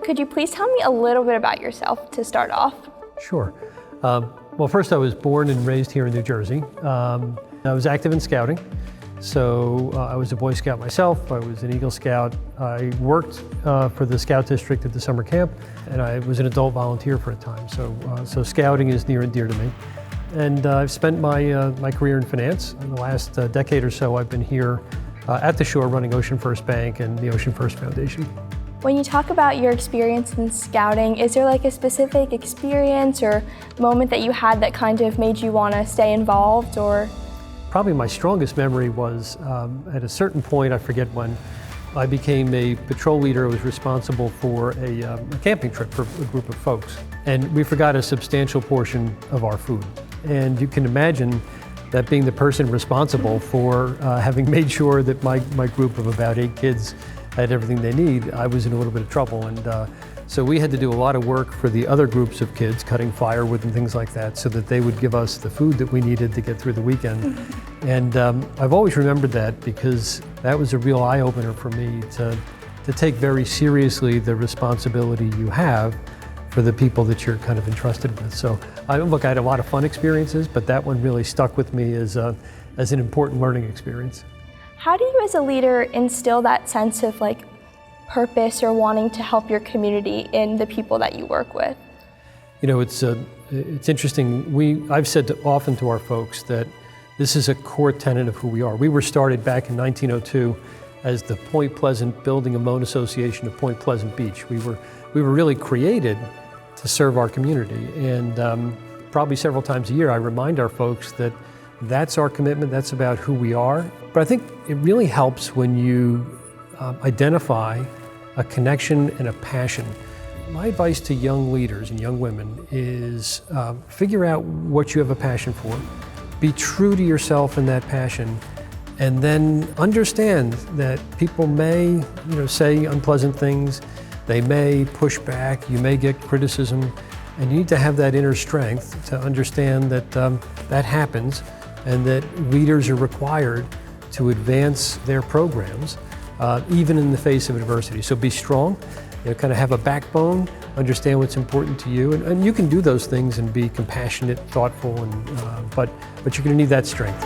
Could you please tell me a little bit about yourself to start off? Sure. Well, first I was born and raised here in New Jersey. I was active in scouting. So I was a Boy Scout myself. I was an Eagle Scout. I worked for the Scout District at the summer camp, and I was an adult volunteer for a time. So scouting is near and dear to me. And I've spent my career in finance. In the last decade or so, I've been here at the shore running OceanFirst Bank and the OceanFirst Foundation. When you talk about your experience in scouting, is there like a specific experience or moment that you had that kind of made you want to stay involved, or? Probably my strongest memory was at a certain point, I forget when, I became a patrol leader. I was responsible for a camping trip for a group of folks. And we forgot a substantial portion of our food. And you can imagine that being the person responsible for having made sure that my group of about 8 kids had everything they need, I was in a little bit of trouble. And so we had to do a lot of work for the other groups of kids, cutting firewood and things like that, so that they would give us the food that we needed to get through the weekend. And I've always remembered that because that was a real eye-opener for me to take very seriously the responsibility you have for the people that you're kind of entrusted with. So look, I had a lot of fun experiences, but that one really stuck with me as an important learning experience. How do you as a leader instill that sense of like purpose or wanting to help your community in the people that you work with? You know, it's interesting. I've said often to our folks that this is a core tenet of who we are. We were started back in 1902 as the Point Pleasant Building and Loan Association of Point Pleasant Beach. We were really created to serve our community, and probably several times a year I remind our folks that that's our commitment, that's about who we are. But I think it really helps when you identify a connection and a passion. My advice to young leaders and young women is figure out what you have a passion for, be true to yourself in that passion, and then understand that people may say unpleasant things, they may push back, you may get criticism, and you need to have that inner strength to understand that that happens and that leaders are required to advance their programs even in the face of adversity. So be strong, kind of have a backbone, understand what's important to you, and you can do those things and be compassionate, thoughtful, but you're going to need that strength.